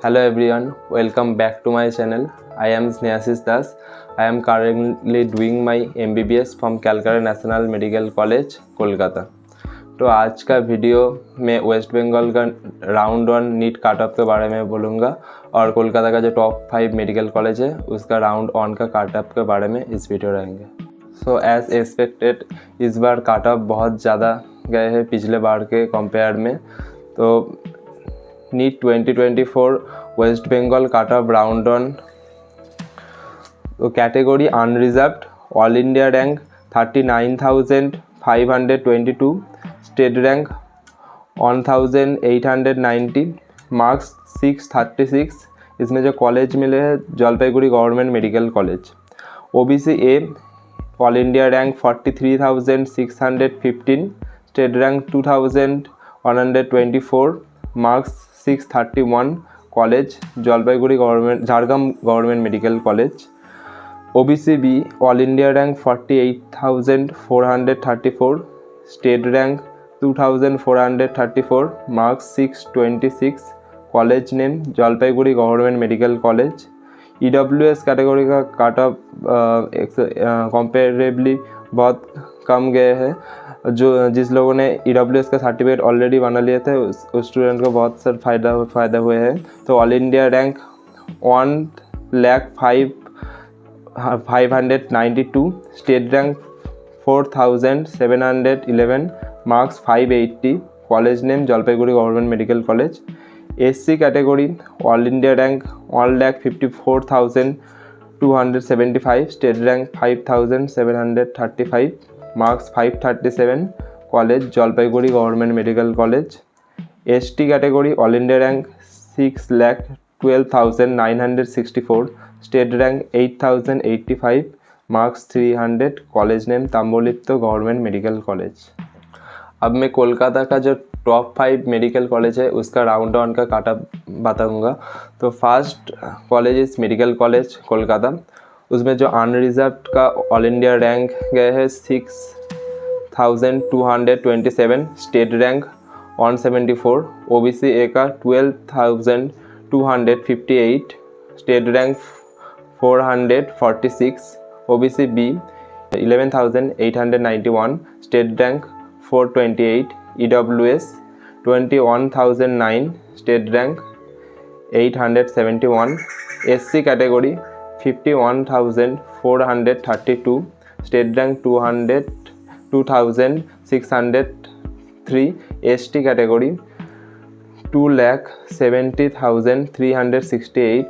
Hello everyone, welcome back to my channel. I am Snehasis Das. I am currently doing my MBBS from Calcutta National Medical College, Kolkata. तो आज का video में waste Bengal का round 1 NEET cut off के बारे में बोलूँगा और कोलकाता का जो टॉप 5 मेडिकल कॉलेज है उसका राउंड 1 का कट ऑफ के बारे में इस वीडियो रहेंगे। सो एज एक्सपेक्टेड इस बार कट ऑफ बहुत ज़्यादा गए हैं पिछले बार के कंपेयर में। तो NEET 2024 West Bengal cut off round 1 तो category unreserved all India rank 39,522, state rank 1,890, marks 636। इसमें जो कॉलेज मिले हैं Jalpaiguri government medical college. OBC A all India rank 43,615, state rank 2,124, marks 631, college Jalpaiguri government Jhargram government medical college. OBC B all India rank 48,434, state rank 2,434, marks 626, college name Jalpaiguri government medical college. EWS category का cut off comparably बहुत कम गए हैं। जो जिस लोगों ने EWS का certificate already बना लिए थे उस स्टूडेंट को बहुत सारे फ़ायदा हुए हैं। तो all India rank 1,05,592, state rank 4,711, marks 580, college name Jalpaiguri government medical college. SC category all India rank 1,54,275, state rank 5,735, marks 537, college Jalpaiguri government medical college. ST category all India rank 6,12,964, state rank 8,085, marks 300, college name Tamralipto government medical college. अब मैं कोलकाता का जो top 5 medical college है उसका round 1 का cut off बताऊँगा। तो first college इस मेडिकल कॉलेज कोलकाता। उसमें जो अनरिजर्व्ड का ऑल इंडिया रैंक गए हैं 6,227, स्टेट रैंक 174। ओबीसी ए का 12,258, state rank 446। OBC B 11,891, state rank 428। EWS 21,009, state rank 871। SC category 51,432, state rank 2,603। ST category 2,70,368,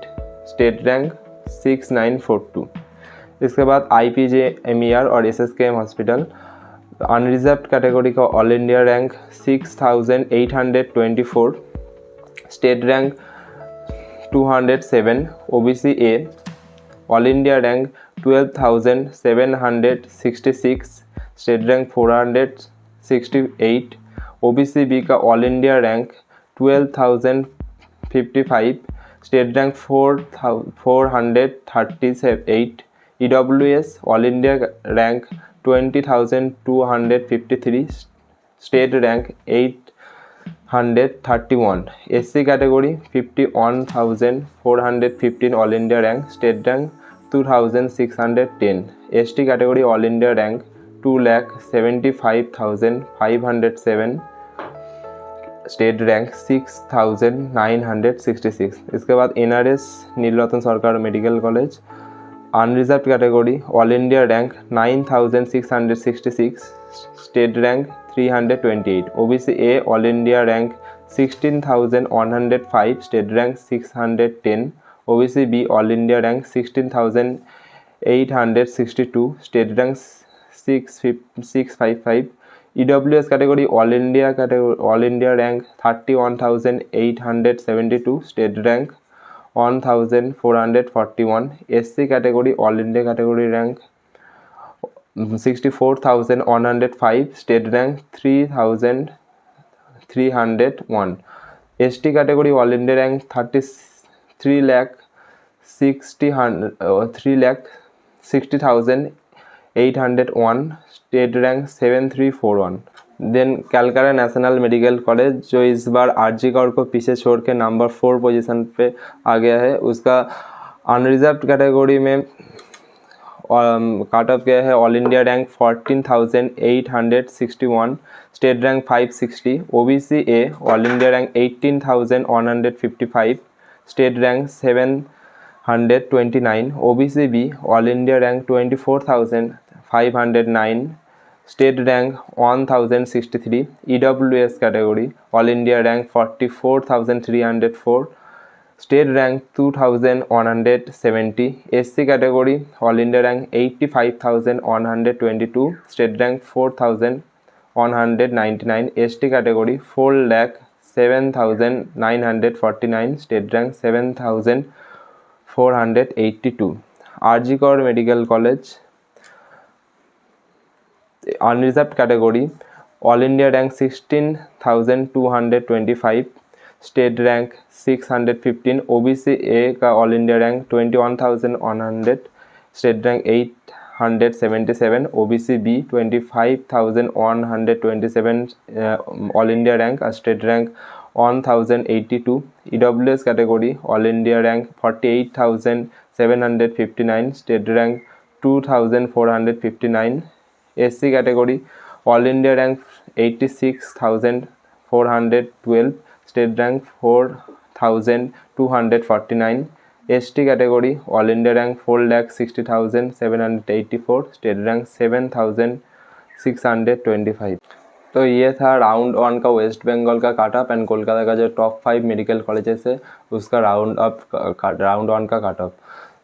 state rank 6942। इसके बाद आईपीजेएमईआर और एसएसकेएम हॉस्पिटल। अनरिजर्व्ड कैटेगरी का all India rank 6,824, state rank 207। OBC A all India rank 12,766, state rank 468। OBC B का all India rank 12,055, state rank 438। EWS all India rank 20,253, state rank 831। SC category 51,415 all India rank, state rank 2,610। ST category all India rank 2,75,507, state rank 6,966। इसके बाद NRS Nilratan Sarkar medical college. Unreserve category all India rank 9,666, state rank 328। OBC A all India rank 16,105, state rank 610। OBC B all India rank 16,862, state rank 655। EWS category all India rank 31,872, state rank 1,441। SC category all India category rank 64,105, state rank 3,301। ST category all India rank 3,60,801, state rank 7341। Then Calcutta national medical college जो इस बार RG Kaur को पीछे छोड़ के number 4 position पे आ गया है, उसका अनरिजर्व कैटेगरी में कट ऑफ गया है all India rank 14,861, state rank 560, OBC A all India rank 18,155, state rank 729, OBC B all India rank 24,509, state rank 1063, EWS category all India rank 44,304, state rank 2,170, SC category all India rank 85,122, state rank 4,199, ST category 4,07,949, state rank 7,482। RG Kar medical college unreserve category all India rank 16,225, state rank 615, OBC A का all India rank 21,100, state rank 877, OBC B 25,127 all India rank, state rank 1,082, EWS category all India rank 48,759, state rank 2,459, SC category all India rank 86,412, state rank 4,249, ST category all India rank 4,60,784, state rank 7,625। तो ये था round 1 का waste Bengal का cut off and Kolkata का जो top 5 medical colleges है उसका round 1 का कट ऑफ।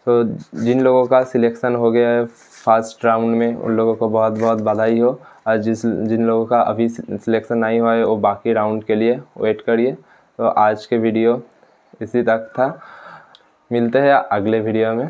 तो जिन लोगों का सिलेक्शन हो गया है फर्स्ट राउंड में उन लोगों को बहुत बहुत बधाई हो, और जिन लोगों का अभी सिलेक्शन नहीं हुआ है वो बाकी राउंड के लिए वेट करिए। तो आज के वीडियो इसी तक था, मिलते हैं अगले वीडियो में।